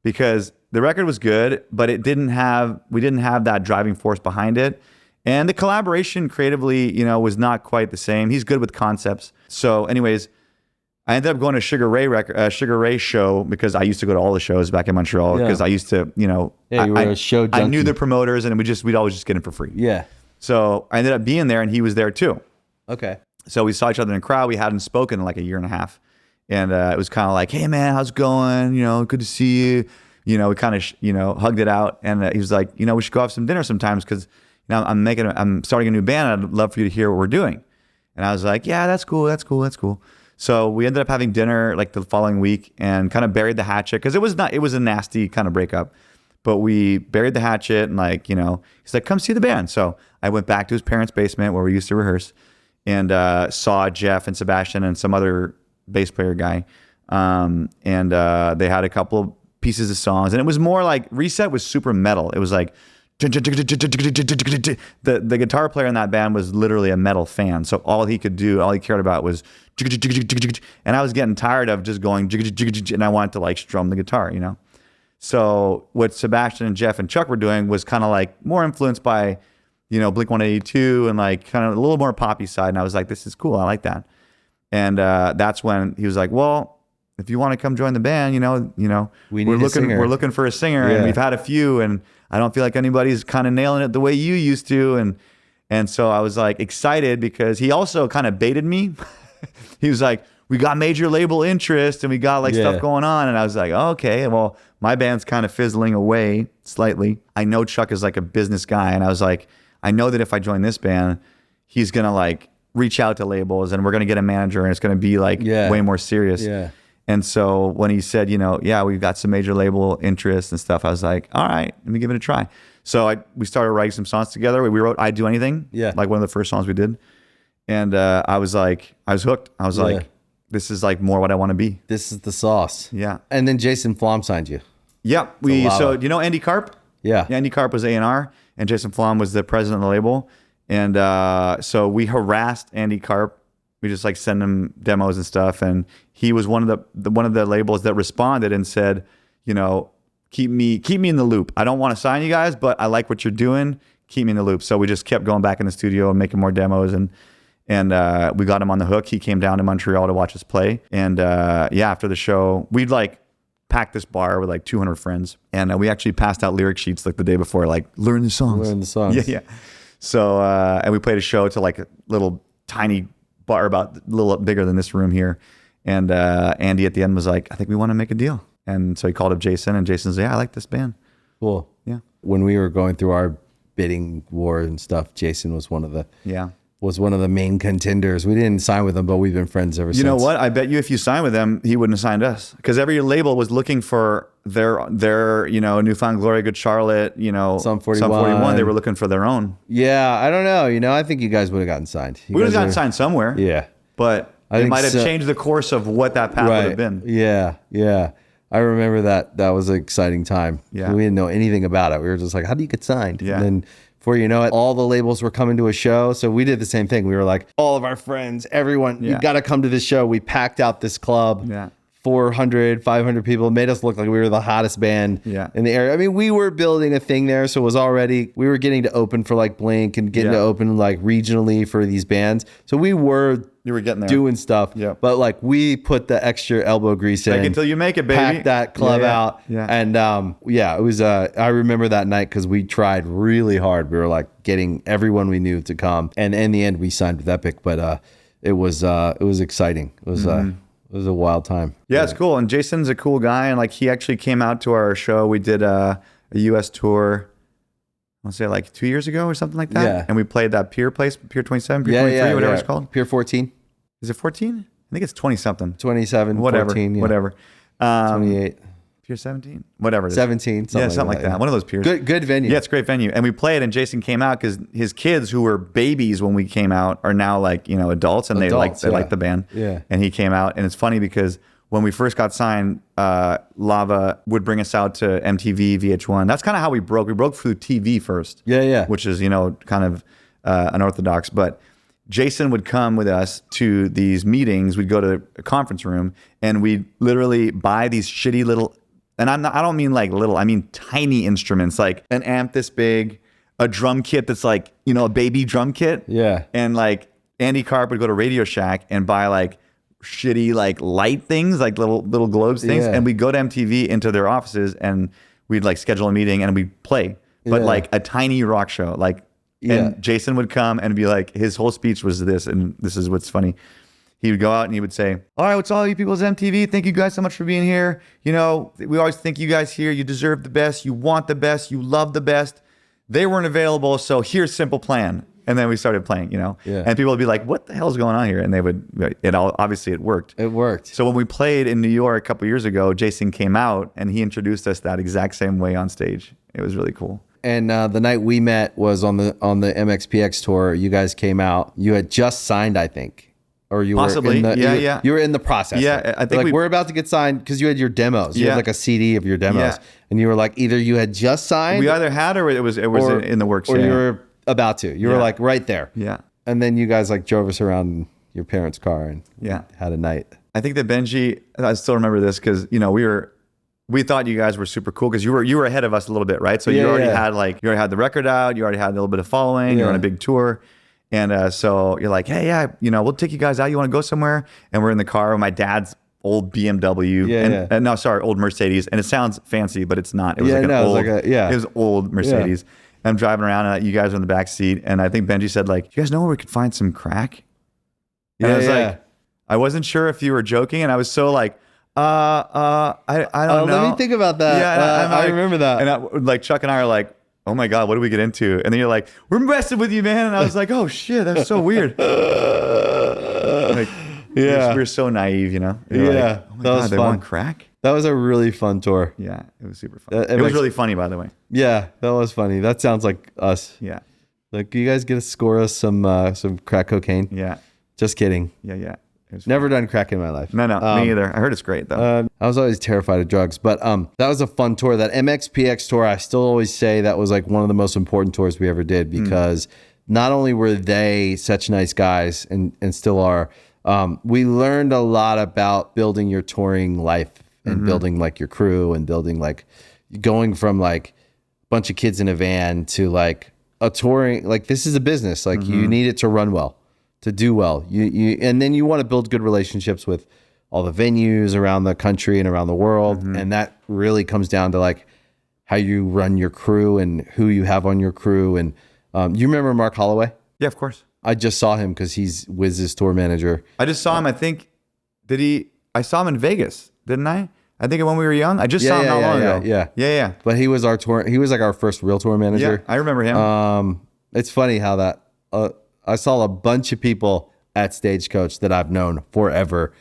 because the record was good, but we didn't have that driving force behind it. And the collaboration creatively, was not quite the same. He's good with concepts. So anyways, I ended up going to Sugar Ray show, because I used to go to all the shows back in Montreal, because I used to, you were a show junkie. I knew the promoters, and we'd always just get it for free. Yeah. So I ended up being there, and he was there too. Okay. So we saw each other in a crowd. We hadn't spoken in like a year and a half. And it was kind of like, "Hey man, how's it going? Good to see you." We kind of, hugged it out. And he was like, "We should go have some dinner sometimes, because I'm starting a new band. I'd love for you to hear what we're doing." And I was like, "Yeah, that's cool. So we ended up having dinner like the following week and kind of buried the hatchet, because it was a nasty kind of breakup. But we buried the hatchet, and he's like, "Come see the band." So I went back to his parents' basement where we used to rehearse, and saw Jeff and Sebastian and some other bass player guy. And they had a couple of pieces of songs, and it was more like Reset was super metal. It was like the guitar player in that band was literally a metal fan. So all he cared about was, and I was getting tired of just going, and I wanted to like strum the guitar, So what Sebastian and Jeff and Chuck were doing was kind of like more influenced by, Blink-182 and like kind of a little more poppy side. And I was like, this is cool. I like that. And that's when he was like, "Well, if you want to come join the band, we're looking for a singer, and we've had a few, and I don't feel like anybody's kind of nailing it the way you used to." And so I was like excited, because he also kind of baited me. He was like, "We got major label interest, and we got like stuff going on." And I was like, "Okay, well, my band's kind of fizzling away slightly. I know Chuck is like a business guy." And I was like, "I know that if I join this band, he's going to like reach out to labels, and we're going to get a manager, and it's going to be like way more serious." Yeah. And so when he said, we've got some major label interest and stuff, I was like, all right, let me give it a try. So we started writing some songs together. We wrote "I'd Do Anything," like one of the first songs we did. And I was hooked. I was like, this is like more what I want to be. This is the sauce. Yeah. And then Jason Flom signed you. Yep. So do you know Andy Karp? Yeah. Andy Karp was A&R and Jason Flom was the president of the label. And so we harassed Andy Karp. We just like send him demos and stuff. And he was one of the labels that responded and said, you know, keep me in the loop. I don't want to sign you guys, but I like what you're doing. Keep me in the loop. So we just kept going back in the studio and making more demos, and we got him on the hook. He came down to Montreal to watch us play. And after the show, we'd like packed this bar with like 200 friends, and we actually passed out lyric sheets like the day before, like learn the songs. Yeah. So and we played a show to like a little tiny bar about a little bigger than this room here. And Andy at the end was like, I think we want to make a deal. And so he called up Jason, and Jason said, yeah, I like this band. Cool. Yeah. When we were going through our bidding war and stuff, Jason was one of the main contenders. We didn't sign with him, but we've been friends ever since. You know what? I bet you if you signed with them, he wouldn't have signed us, because every label was looking for their Newfound Glory, Good Charlotte, Sum 41. They were looking for their own. Yeah, I don't know. I think you guys would have gotten signed. We would have gotten signed somewhere. Yeah. But it might have changed the course of what that path would have been. Yeah, yeah. I remember that. That was an exciting time. Yeah. We didn't know anything about it. We were just like, how do you get signed? Yeah. And then before you know it, all the labels were coming to a show. So we did the same thing. We were like, all of our friends, everyone, you got to come to this show. We packed out this club. Yeah. 400, 500 people. It made us look like we were the hottest band in the area. I mean, we were building a thing there. So it was already, we were getting to open for like Blink and getting to open like regionally for these bands. So we were getting there, doing stuff. Yeah. But like we put the extra elbow grease in. Take it until you make it, baby. Packed that club out. Yeah. And it was, I remember that night because we tried really hard. We were like getting everyone we knew to come. And in the end, we signed with Epic. But it was exciting. It was, it was a wild time. Yeah, it's cool. And Jason's a cool guy. And like he actually came out to our show. We did a US tour, I want to say like 2 years ago or something like that. Yeah. And we played that Pier place, Pier 27, Pier 23, whatever it's called. Pier 14. Is it 14? I think it's 20 something. 27, whatever, 14, whatever. 28. Pier 17? Whatever it is. 17, something like that. One of those piers. Good venue. Yeah, it's a great venue. And we played, and Jason came out because his kids, who were babies when we came out, are now like, adults, and they like the band. Yeah. And he came out, and it's funny because when we first got signed, Lava would bring us out to MTV VH1. That's kind of how we broke. We broke through TV first. Yeah. Which is, kind of unorthodox. But Jason would come with us to these meetings. We'd go to a conference room, and we'd literally buy these shitty little, and I don't mean like little, I mean tiny instruments, like an amp this big, a drum kit that's like, a baby drum kit. Yeah. And like Andy Karp would go to Radio Shack and buy like shitty like light things, like little globes things. Yeah. And we'd go to MTV into their offices, and we'd like schedule a meeting, and we'd play, but like a tiny rock show. Like, and Jason would come and be like, his whole speech was this, and this is what's funny. He would go out and he would say, all right, what's all you people's MTV? Thank you guys so much for being here. We always think you guys here, you deserve the best, you want the best, you love the best. They weren't available, so here's simple plan. And then we started playing, and people would be like, what the hell's going on here? And they would, obviously it worked. It worked. So when we played in New York a couple years ago, Jason came out and he introduced us that exact same way on stage. It was really cool. And the night we met was on the MXPX tour. You guys came out. You had just signed, I think. Or you possibly, were in the, you were in the process. Yeah, I think we're about to get signed because you had your demos. You had like a CD of your demos, and you were like, either you had just signed, we either had, or it was in the works, or you were about to. You were like right there. Yeah, and then you guys like drove us around in your parents' car and had a night. I think that Benji, I still remember this because we thought you guys were super cool because you were ahead of us a little bit, right? So you already had the record out, you already had a little bit of following, you're on a big tour. And so you're like, hey, we'll take you guys out. You want to go somewhere? And we're in the car with my dad's old BMW. Old Mercedes. And it sounds fancy, but it's not. It was it was old Mercedes. And I'm driving around, and you guys are in the back seat. And I think Benji said, like, you guys know where we could find some crack? And I was like, I wasn't sure if you were joking. And I was so like, I don't know. Let me think about that. Yeah, I remember that. And Chuck and I are like, oh my God, what do we get into? And then you're like, we're messing with you, man. And I was like, oh shit, that's so weird. We were so naive, Like, oh my God, they want crack? That was a really fun tour. Yeah, it was super fun. It was really funny, by the way. Yeah, that was funny. That sounds like us. Yeah. Like, you guys get to score us some crack cocaine? Yeah. Just kidding. Yeah. Never done crack in my life. No, me either. I heard it's great though. I was always terrified of drugs, but that was a fun tour. That MXPX tour, I still always say that was like one of the most important tours we ever did because not only were they such nice guys and still are, we learned a lot about building your touring life and building like your crew and building like going from like a bunch of kids in a van to like a touring, like this is a business. Like you need it to run well, to do well. You and then you want to build good relationships with all the venues around the country and around the world. And that really comes down to like how you run your crew and who you have on your crew. And you remember Mark Holloway? Yeah, of course. I just saw him because he's Wiz's tour manager. I just saw him. I think I saw him in Vegas, didn't I? I think when we were young. I just saw him not long ago. Yeah. But he was our tour. He was like our first real tour manager. Yeah, I remember him. It's funny how that I saw a bunch of people at Stagecoach that I've known forever.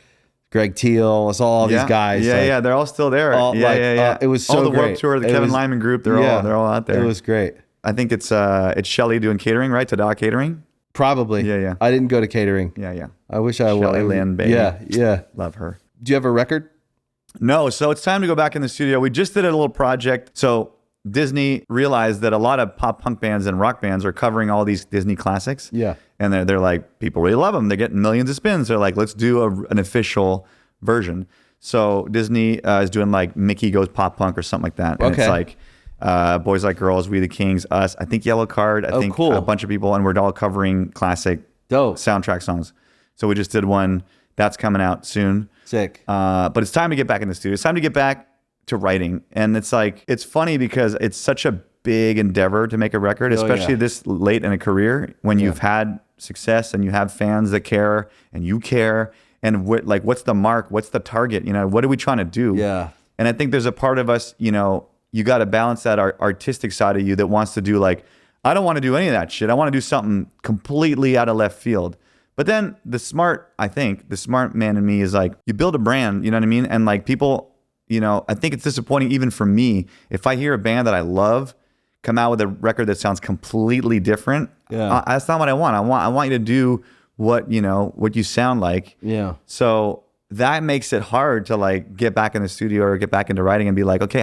Greg Teal, I saw all these guys. Yeah, they're all still there. It was so all the great. Warped Tour, the Kevin Lyman group, they're all out there. It was great. I think it's Shelly doing catering, right? Tada Catering. Probably. Yeah. I didn't go to catering. Yeah. I wish I would. Shelly Lynn, baby. Yeah. Love her. Do you have a record? No, so it's time to go back in the studio. We just did a little project. So Disney realized that a lot of pop punk bands and rock bands are covering all these Disney classics. Yeah. And they're like, people really love them. They're getting millions of spins. They're like, let's do an official version. So Disney is doing like Mickey Goes Pop Punk or something like that. And it's like Boys Like Girls, We the Kings, us. I think Yellow Card. I think cool. A bunch of people. And we're all covering classic soundtrack songs. So we just did one. That's coming out soon. Sick. But it's time to get back in the studio. It's time to get back to writing. And it's like, it's funny because it's such a big endeavor to make a record, especially this late in a career when you've had success and you have fans that care and you care. And what's the mark? What's the target? You know, what are we trying to do? Yeah. And I think there's a part of us, you know, you got to balance that artistic side of you that wants to do like, I don't want to do any of that shit. I want to do something completely out of left field. But then the smart man in me is like, you build a brand, you know what I mean? And like people, you know, I think it's disappointing even for me if I hear a band that I love come out with a record that sounds completely different. Yeah. That's not what I want. I want you to do what you sound like. Yeah. So that makes it hard to like get back in the studio or get back into writing and be like, okay,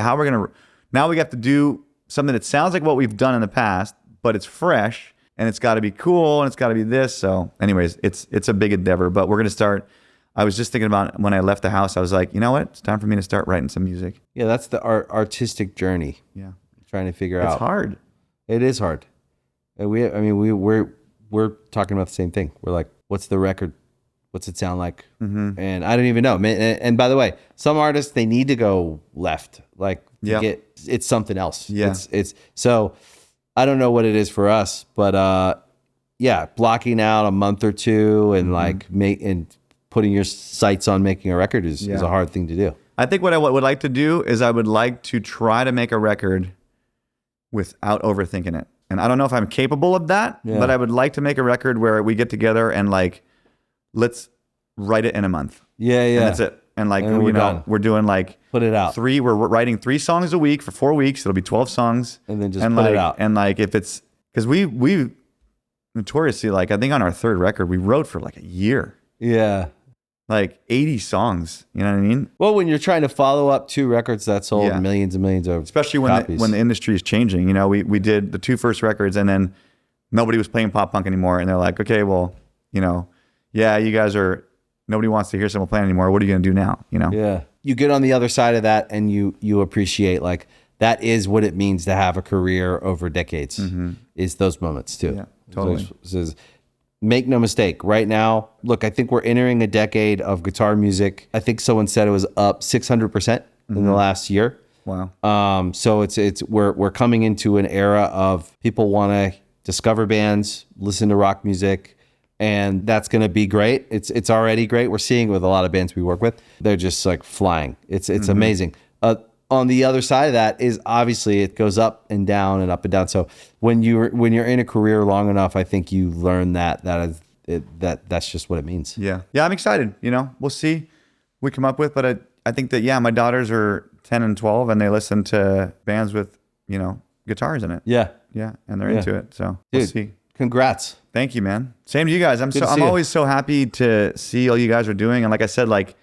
now we have to do something that sounds like what we've done in the past, but it's fresh. And it's got to be cool, and it's got to be this. So, anyways, it's a big endeavor. But we're gonna start. I was just thinking about when I left the house. I was like, you know what? It's time for me to start writing some music. Yeah, that's the artistic journey. Yeah, trying to figure out. It's hard. It is hard. And we're talking about the same thing. We're like, what's the record? What's it sound like? And I don't even know. And by the way, some artists they need to go left. Like, it's something else. Yeah, it's so. I don't know what it is for us, but blocking out a month or two and and putting your sights on making a record is a hard thing to do. I think what I would like to do is I would like to try to make a record without overthinking it. And I don't know if I'm capable of that, but I would like to make a record where we get together and like, let's write it in a month. Yeah. And that's it. And like, we're doing like, put it out. We're writing 3 songs a week for 4 weeks. It'll be 12 songs. And then just put it out. And like, if it's, cause we notoriously, like, I think on our 3rd record, we wrote for like a year. Yeah. Like 80 songs. You know what I mean? Well, when you're trying to follow up 2 records that sold millions and millions of especially when the industry is changing, you know, we did the 2 first records and then nobody was playing pop punk anymore. And they're like, okay, well, you know, you guys are, nobody wants to hear Simple Plan anymore. What are you going to do now? You know? Yeah. You get on the other side of that and you appreciate like that is what it means to have a career over decades is those moments too. Yeah, totally. So make no mistake. Right now, look, I think we're entering a decade of guitar music. I think someone said it was up 600% in the last year. Wow. So we're coming into an era of people want to discover bands, listen to rock music. And that's going to be great. It's already great. We're seeing it with a lot of bands we work with. They're just like flying. It's amazing. On the other side of that is obviously it goes up and down and up and down. So when you're in a career long enough, I think you learn that's just what it means. Yeah. Yeah, I'm excited. You know, we'll see what we come up with. But I think that, my daughters are 10 and 12 and they listen to bands with, guitars in it. Yeah. Yeah. And they're into it. So Dude, we'll see. Congrats. Thank you, man. Same to you guys. I'm see you. always so happy to see all you guys are doing. And like I said, like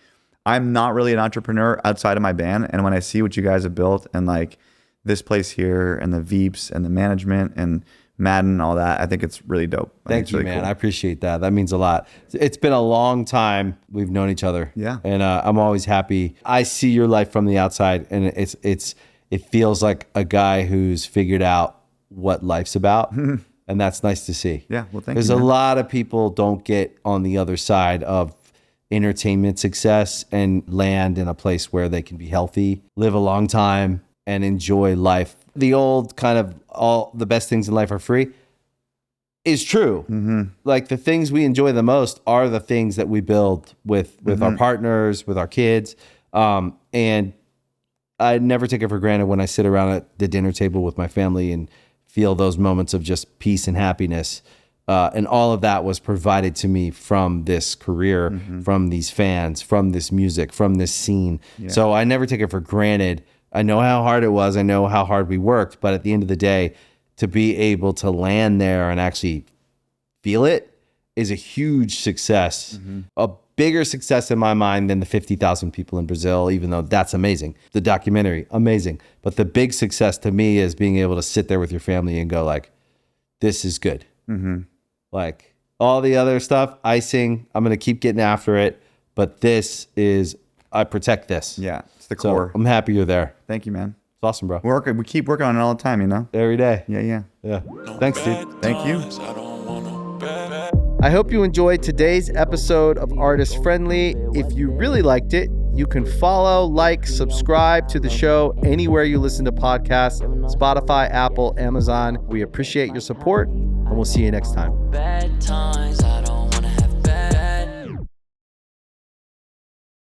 I'm not really an entrepreneur outside of my band. And when I see what you guys have built and like this place here and the Veeps and the management and Madden, all that, I think it's really dope. Thank you, man. Cool. I appreciate that. That means a lot. It's been a long time we've known each other. Yeah. And I'm always happy. I see your life from the outside, and it feels like a guy who's figured out what life's about. And that's nice to see. Yeah. Well, thank you. There's a lot of people don't get on the other side of entertainment success and land in a place where they can be healthy, live a long time, and enjoy life. The old kind of all the best things in life are free is true. Like the things we enjoy the most are the things that we build with our partners, with our kids. And I never take it for granted when I sit around at the dinner table with my family and feel those moments of just peace and happiness. And all of that was provided to me from this career, from these fans, from this music, from this scene. Yeah. So I never take it for granted. I know how hard it was. I know how hard we worked. But at the end of the day, to be able to land there and actually feel it is a huge success. A bigger success in my mind than the 50,000 people in Brazil, even though that's amazing. The documentary, amazing. But the big success to me is being able to sit there with your family and go like, this is good. Like all the other stuff, icing, I'm going to keep getting after it. But this is, I protect this. Yeah, it's the core. So I'm happy you're there. Thank you, man. It's awesome, bro. We keep working on it all the time, you know? Every day. Yeah. Thanks, dude. Thank you. I hope you enjoyed today's episode of Artist Friendly. If you really liked it, you can follow, like, subscribe to the show anywhere you listen to podcasts, Spotify, Apple, Amazon. We appreciate your support, and we'll see you next time. Bad times, I don't